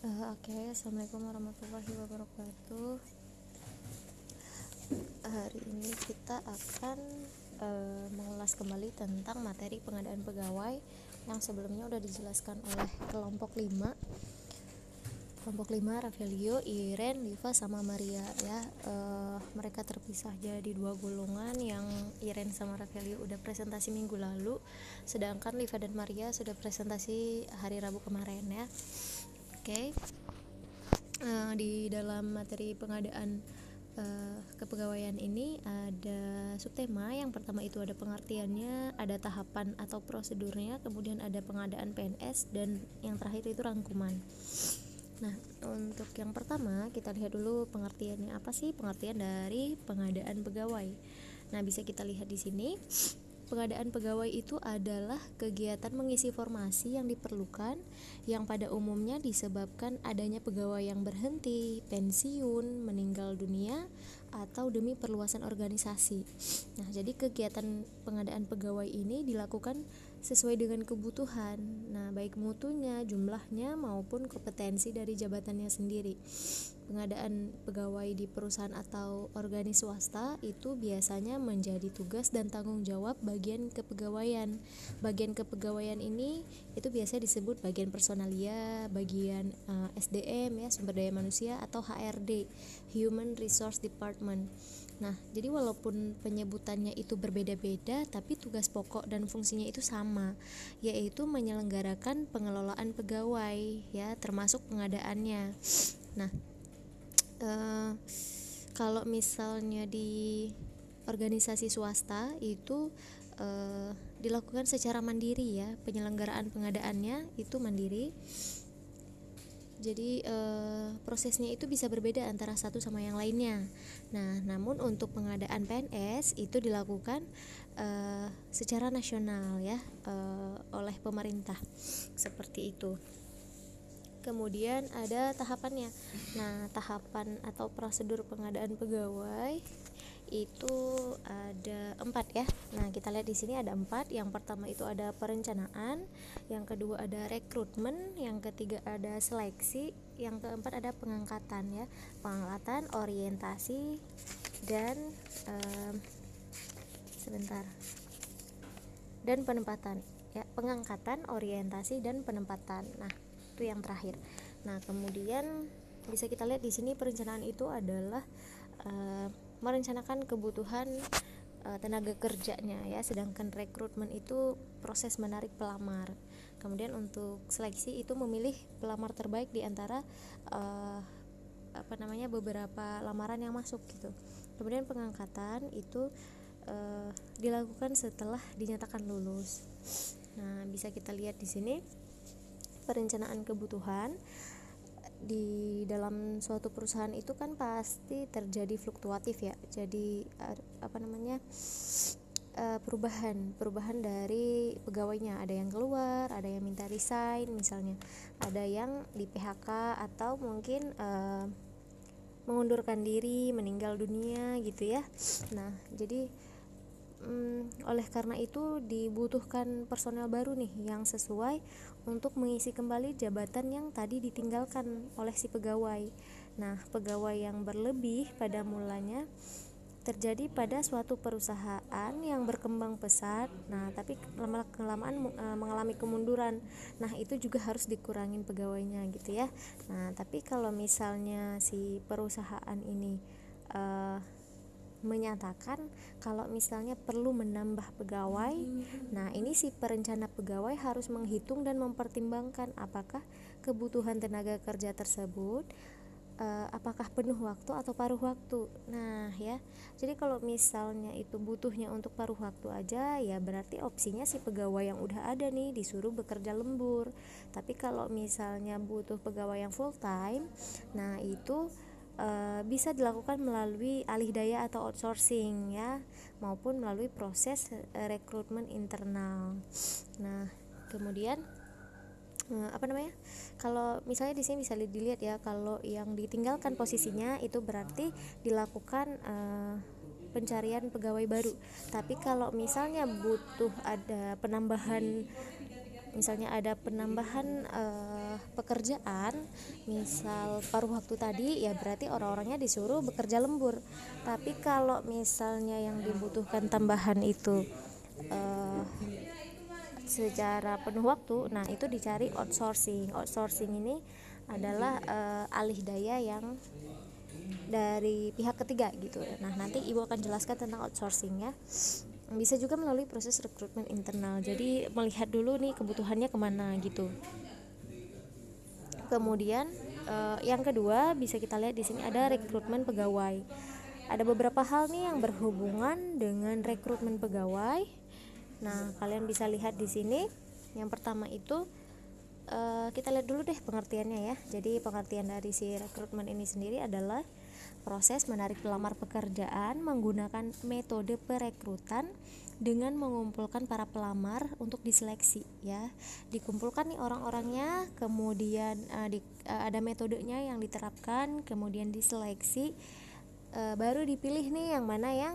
Assalamualaikum warahmatullahi wabarakatuh. Hari ini kita akan mengulas kembali tentang materi pengadaan pegawai yang sebelumnya sudah dijelaskan oleh kelompok 5. Kelompok 5, Ravelio, Iren, Liva, sama Maria ya. Mereka terpisah jadi dua golongan. Yang Iren sama Ravelio udah presentasi minggu lalu, sedangkan Liva dan Maria sudah presentasi hari Rabu kemarin ya. Oke. Di dalam materi pengadaan kepegawaian ini ada subtema. Yang pertama itu ada pengertiannya, ada tahapan atau prosedurnya, kemudian ada pengadaan PNS, dan yang terakhir itu rangkuman. Nah, untuk yang pertama kita lihat dulu pengertiannya. Apa sih pengertian dari pengadaan pegawai? Nah, bisa kita lihat di sini. Pengadaan pegawai itu adalah kegiatan mengisi formasi yang diperlukan yang pada umumnya disebabkan adanya pegawai yang berhenti, pensiun, meninggal dunia, atau demi perluasan organisasi. Nah, jadi kegiatan pengadaan pegawai ini dilakukan sesuai dengan kebutuhan. Nah, baik mutunya, jumlahnya, maupun kompetensi dari jabatannya sendiri. Pengadaan pegawai di perusahaan atau organisasi swasta itu biasanya menjadi tugas dan tanggung jawab bagian kepegawaian. Bagian kepegawaian ini itu biasanya disebut bagian personalia, bagian SDM ya, sumber daya manusia, atau HRD, Human Resource Department. Nah, jadi walaupun penyebutannya itu berbeda-beda, tapi tugas pokok dan fungsinya itu sama, yaitu menyelenggarakan pengelolaan pegawai ya, termasuk pengadaannya. Nah, kalau misalnya di organisasi swasta itu dilakukan secara mandiri ya, penyelenggaraan pengadaannya itu mandiri. Jadi prosesnya itu bisa berbeda antara satu sama yang lainnya. Nah, namun untuk pengadaan PNS itu dilakukan secara nasional ya, oleh pemerintah, seperti itu. Kemudian ada tahapannya. Nah, tahapan atau prosedur pengadaan pegawai itu ada 4 ya. Nah, kita lihat di sini ada 4. Yang pertama itu ada perencanaan, yang kedua ada rekrutmen, yang ketiga ada seleksi, yang keempat ada pengangkatan ya. Pengangkatan, orientasi, dan dan penempatan ya. Pengangkatan, orientasi, dan penempatan. Nah, itu yang terakhir. Nah, kemudian bisa kita lihat di sini perencanaan itu adalah merencanakan kebutuhan tenaga kerjanya ya, sedangkan rekrutmen itu proses menarik pelamar. Kemudian untuk seleksi itu memilih pelamar terbaik di antara beberapa lamaran yang masuk gitu. Kemudian pengangkatan itu dilakukan setelah dinyatakan lulus. Nah, bisa kita lihat di sini perencanaan kebutuhan. Di dalam suatu perusahaan itu kan pasti terjadi fluktuatif ya. Jadi perubahan dari pegawainya, ada yang keluar, ada yang minta resign misalnya, ada yang di PHK, atau mungkin mengundurkan diri, meninggal dunia gitu ya. Nah, jadi oleh karena itu dibutuhkan personel baru nih yang sesuai untuk mengisi kembali jabatan yang tadi ditinggalkan oleh si pegawai. Nah, pegawai yang berlebih pada mulanya terjadi pada suatu perusahaan yang berkembang pesat. Nah, tapi lama-kelamaan mengalami kemunduran. Nah, itu juga harus dikurangin pegawainya gitu ya. Nah, tapi kalau misalnya si perusahaan ini menyatakan kalau misalnya perlu menambah pegawai, nah ini si perencana pegawai harus menghitung dan mempertimbangkan apakah kebutuhan tenaga kerja tersebut apakah penuh waktu atau paruh waktu. Nah ya, jadi kalau misalnya itu butuhnya untuk paruh waktu aja, ya berarti opsinya si pegawai yang udah ada nih disuruh bekerja lembur. Tapi kalau misalnya butuh pegawai yang full time, nah itu bisa dilakukan melalui alih daya atau outsourcing ya, maupun melalui proses rekrutmen internal. Nah, kemudian kalau misalnya di sini bisa dilihat ya, kalau yang ditinggalkan posisinya itu berarti dilakukan pencarian pegawai baru. Tapi kalau misalnya butuh ada penambahan, misalnya ada penambahan pekerjaan, misal paruh waktu tadi, ya berarti orang-orangnya disuruh bekerja lembur. Tapi kalau misalnya yang dibutuhkan tambahan itu secara penuh waktu, nah itu dicari outsourcing. Outsourcing ini adalah alih daya yang dari pihak ketiga gitu. Nah, nanti Ibu akan jelaskan tentang outsourcing ya. Bisa juga melalui proses rekrutmen internal. Jadi melihat dulu nih kebutuhannya kemana gitu. Kemudian yang kedua bisa kita lihat di sini ada rekrutmen pegawai. Ada beberapa hal nih yang berhubungan dengan rekrutmen pegawai. Nah, kalian bisa lihat di sini. Yang pertama itu kita lihat dulu deh pengertiannya ya. Jadi pengertian dari si rekrutmen ini sendiri adalah proses menarik pelamar pekerjaan menggunakan metode perekrutan dengan mengumpulkan para pelamar untuk diseleksi ya. Dikumpulkan nih orang-orangnya, kemudian ada metodenya yang diterapkan, kemudian diseleksi, baru dipilih nih yang mana yang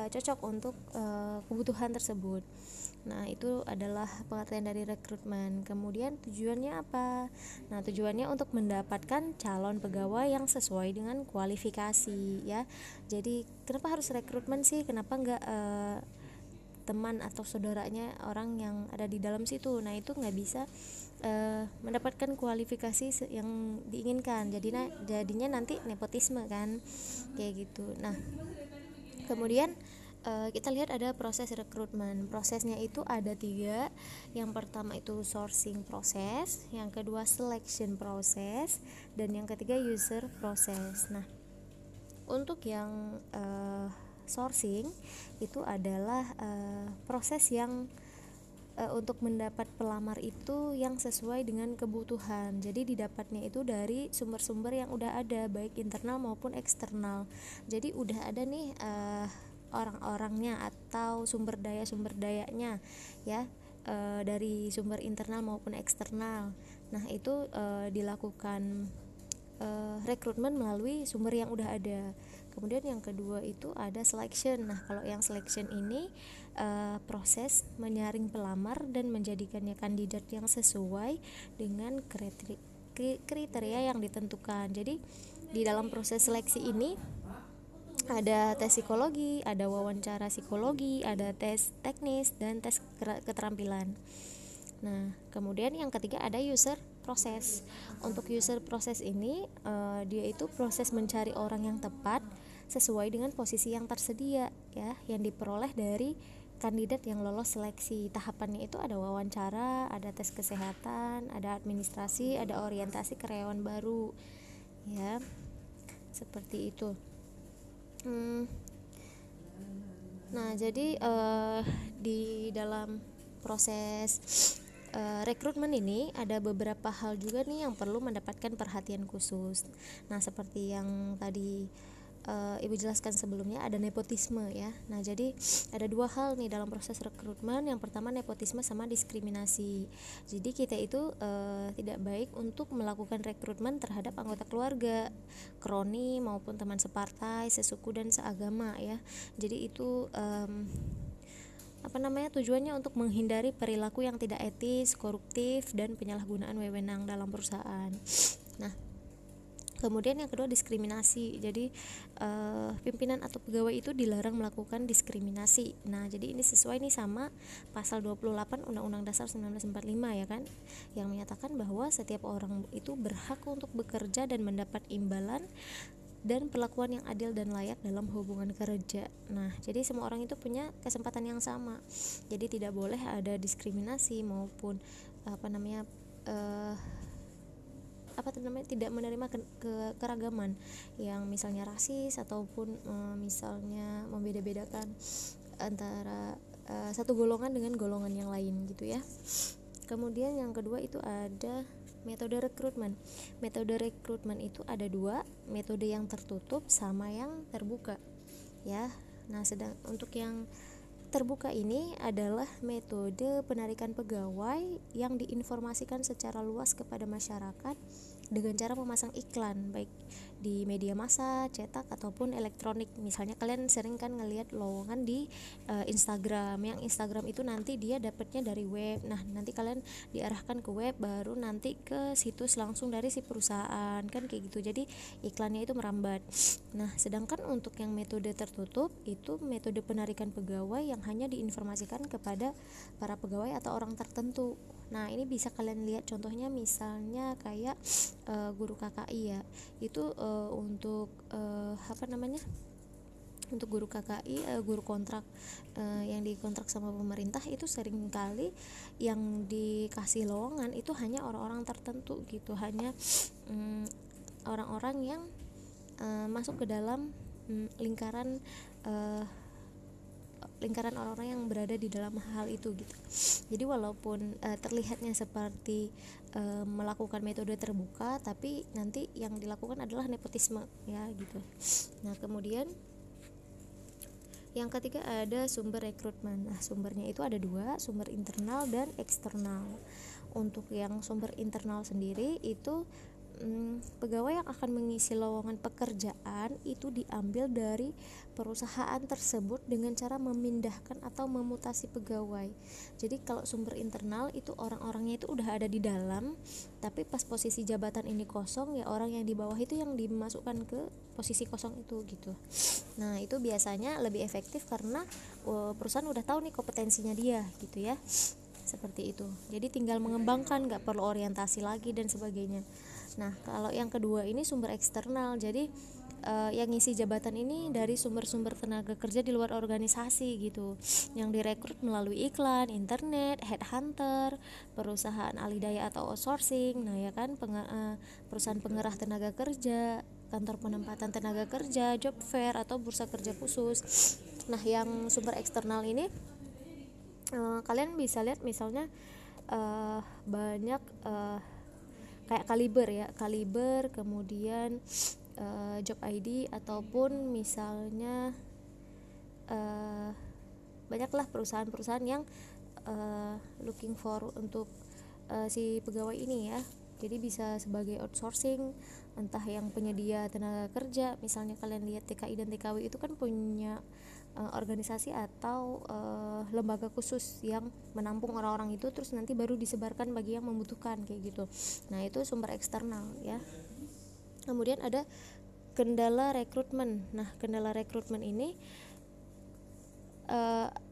cocok untuk kebutuhan tersebut. Nah, itu adalah pengertian dari rekrutmen. Kemudian tujuannya apa? Nah, tujuannya untuk mendapatkan calon pegawai yang sesuai dengan kualifikasi ya. Jadi kenapa harus rekrutmen sih? Kenapa enggak teman atau saudaranya orang yang ada di dalam situ? Nah, itu nggak bisa mendapatkan kualifikasi yang diinginkan. Jadinya nanti nepotisme kan, kayak gitu. Nah, kemudian kita lihat ada proses rekrutmen. Prosesnya itu ada 3. Yang pertama itu sourcing proses, yang kedua selection proses, dan yang ketiga user proses. Nah, untuk yang sourcing itu adalah proses yang untuk mendapat pelamar itu yang sesuai dengan kebutuhan. Jadi didapatnya itu dari sumber-sumber yang udah ada, baik internal maupun eksternal. Jadi udah ada nih orang-orangnya atau sumber dayanya ya, dari sumber internal maupun eksternal. Nah, itu dilakukan rekrutmen melalui sumber yang udah ada. Kemudian yang kedua itu ada selection. Nah, kalau yang selection ini proses menyaring pelamar dan menjadikannya kandidat yang sesuai dengan kriteria yang ditentukan. Jadi di dalam proses seleksi ini ada tes psikologi, ada wawancara psikologi, ada tes teknis, dan tes keterampilan. Nah, kemudian yang ketiga ada user proses. Untuk user proses ini dia itu proses mencari orang yang tepat sesuai dengan posisi yang tersedia ya, yang diperoleh dari kandidat yang lolos seleksi. Tahapannya itu ada wawancara, ada tes kesehatan, ada administrasi, ada orientasi karyawan baru ya, seperti itu. Nah, jadi di dalam proses rekrutmen ini ada beberapa hal juga nih yang perlu mendapatkan perhatian khusus. Nah, seperti yang tadi Ibu jelaskan sebelumnya, ada nepotisme ya. Nah, jadi ada 2 hal nih dalam proses rekrutmen. Yang pertama nepotisme sama diskriminasi. Jadi kita itu tidak baik untuk melakukan rekrutmen terhadap anggota keluarga, kroni maupun teman separtai, sesuku dan seagama ya. Jadi itu tujuannya untuk menghindari perilaku yang tidak etis, koruptif, dan penyalahgunaan wewenang dalam perusahaan. Nah, kemudian yang kedua diskriminasi. Jadi pimpinan atau pegawai itu dilarang melakukan diskriminasi. Nah, jadi ini sesuai nih sama pasal 28 Undang-Undang Dasar 1945 ya kan, yang menyatakan bahwa setiap orang itu berhak untuk bekerja dan mendapat imbalan dan perlakuan yang adil dan layak dalam hubungan kerja. Nah, jadi semua orang itu punya kesempatan yang sama. Jadi tidak boleh ada diskriminasi maupun tidak menerima keragaman yang misalnya rasis ataupun misalnya membeda-bedakan antara satu golongan dengan golongan yang lain gitu ya. Kemudian yang kedua itu ada metode rekrutmen. Metode rekrutmen itu ada 2, metode yang tertutup sama yang terbuka ya. Nah, untuk yang terbuka ini adalah metode penarikan pegawai yang diinformasikan secara luas kepada masyarakat dengan cara memasang iklan baik di media massa, cetak ataupun elektronik. Misalnya kalian sering kan ngelihat lowongan di Instagram, yang Instagram itu nanti dia dapatnya dari web. Nah, nanti kalian diarahkan ke web, baru nanti ke situs langsung dari si perusahaan, kan kayak gitu. Jadi iklannya itu merambat. Nah, sedangkan untuk yang metode tertutup itu metode penarikan pegawai yang hanya diinformasikan kepada para pegawai atau orang tertentu. Nah, ini bisa kalian lihat contohnya misalnya kayak guru KKI ya. Itu untuk untuk guru KKI, guru kontrak yang dikontrak sama pemerintah itu sering kali yang dikasih lowongan itu hanya orang-orang tertentu gitu, hanya orang-orang yang masuk ke dalam lingkaran orang-orang yang berada di dalam hal itu gitu. Jadi walaupun terlihatnya seperti melakukan metode terbuka, tapi nanti yang dilakukan adalah nepotisme ya gitu. Nah, kemudian yang ketiga ada sumber rekrutmen. Nah, sumbernya itu ada dua, sumber internal dan eksternal. Untuk yang sumber internal sendiri itu pegawai yang akan mengisi lowongan pekerjaan itu diambil dari perusahaan tersebut dengan cara memindahkan atau memutasi pegawai. Jadi kalau sumber internal itu orang-orangnya itu udah ada di dalam, tapi pas posisi jabatan ini kosong ya orang yang di bawah itu yang dimasukkan ke posisi kosong itu gitu. Nah, itu biasanya lebih efektif karena perusahaan udah tahu nih kompetensinya dia gitu ya. Seperti itu. Jadi tinggal mengembangkan, nggak perlu orientasi lagi dan sebagainya. Nah, kalau yang kedua ini sumber eksternal. Jadi yang ngisi jabatan ini dari sumber-sumber tenaga kerja di luar organisasi gitu, yang direkrut melalui iklan, internet, headhunter, perusahaan alih daya atau outsourcing. Nah ya kan, perusahaan pengerah tenaga kerja, kantor penempatan tenaga kerja, job fair atau bursa kerja khusus. Nah, yang sumber eksternal ini kalian bisa lihat misalnya banyak kayak Kaliber, kemudian Job ID, ataupun misalnya banyaklah perusahaan-perusahaan yang looking for untuk si pegawai ini ya. Jadi bisa sebagai outsourcing, entah yang penyedia tenaga kerja. Misalnya kalian lihat TKI dan TKW itu kan punya organisasi atau lembaga khusus yang menampung orang-orang itu, terus nanti baru disebarkan bagi yang membutuhkan kayak gitu. Nah, itu sumber eksternal ya. Kemudian ada kendala rekrutmen. Nah, kendala rekrutmen ini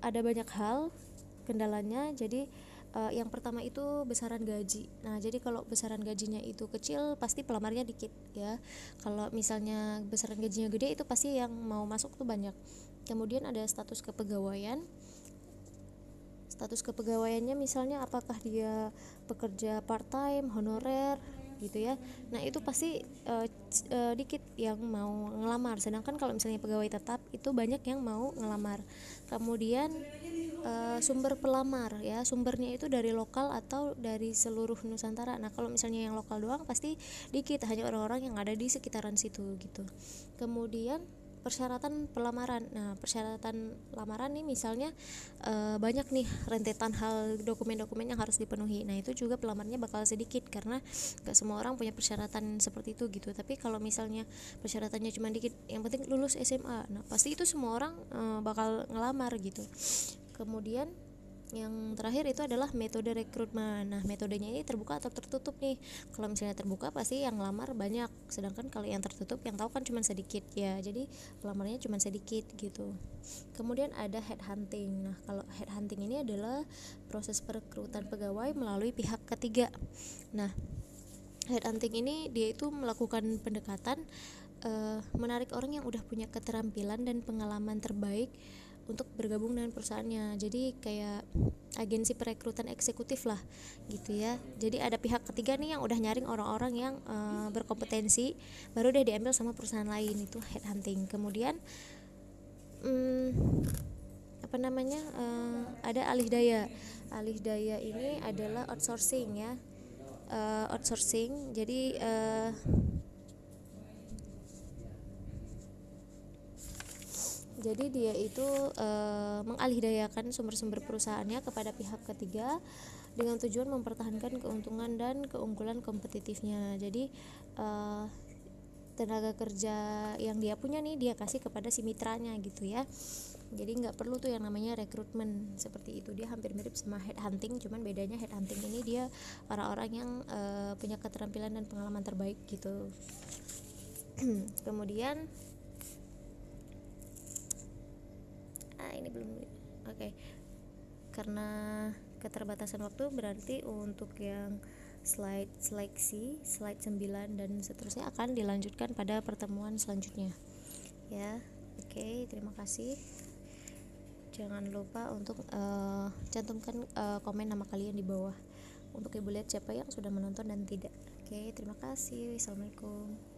ada banyak hal kendalanya. Jadi yang pertama itu besaran gaji. Nah, jadi kalau besaran gajinya itu kecil pasti pelamarnya dikit ya. Kalau misalnya besaran gajinya gede itu pasti yang mau masuk tuh banyak. Kemudian ada status kepegawaian. Status kepegawaiannya misalnya apakah dia pekerja part-time, honorer gitu ya. Nah, itu pasti dikit yang mau ngelamar. Sedangkan kalau misalnya pegawai tetap itu banyak yang mau ngelamar. Kemudian sumber pelamar ya, sumbernya itu dari lokal atau dari seluruh Nusantara. Nah, kalau misalnya yang lokal doang pasti dikit, hanya orang-orang yang ada di sekitaran situ gitu. Kemudian persyaratan pelamaran. Nah, persyaratan lamaran nih misalnya banyak nih rentetan hal dokumen-dokumen yang harus dipenuhi. Nah, itu juga pelamarnya bakal sedikit karena gak semua orang punya persyaratan seperti itu gitu. Tapi kalau misalnya persyaratannya cuma dikit, yang penting lulus SMA, nah pasti itu semua orang bakal ngelamar gitu. Kemudian yang terakhir itu adalah metode rekrutmen. Nah, metodenya ini terbuka atau tertutup nih. Kalau misalnya terbuka pasti yang lamar banyak, sedangkan kalau yang tertutup yang tahu kan cuma sedikit ya. Jadi pelamarnya cuma sedikit gitu. Kemudian ada headhunting. Nah, kalau headhunting ini adalah proses perekrutan pegawai melalui pihak ketiga. Nah, headhunting ini dia itu melakukan pendekatan menarik orang yang udah punya keterampilan dan pengalaman terbaik untuk bergabung dengan perusahaannya. Jadi kayak agensi perekrutan eksekutif lah gitu ya. Jadi ada pihak ketiga nih yang udah nyaring orang-orang yang berkompetensi, baru deh diambil sama perusahaan lain, itu headhunting. Kemudian ada alih daya. Alih daya ini adalah outsourcing ya. Outsourcing. Jadi dia itu mengalihdayakan sumber-sumber perusahaannya kepada pihak ketiga dengan tujuan mempertahankan keuntungan dan keunggulan kompetitifnya. Jadi tenaga kerja yang dia punya nih dia kasih kepada si mitranya gitu ya. Jadi nggak perlu tuh yang namanya rekrutmen seperti itu. Dia hampir mirip sama headhunting, cuman bedanya headhunting ini dia orang-orang yang punya keterampilan dan pengalaman terbaik gitu. Kemudian ini belum oke. Karena keterbatasan waktu berarti untuk yang slide seleksi, slide 9 dan seterusnya akan dilanjutkan pada pertemuan selanjutnya ya. Oke, terima kasih. Jangan lupa untuk cantumkan komen nama kalian di bawah untuk ibu lihat siapa yang sudah menonton dan tidak. Oke, terima kasih. Assalamualaikum.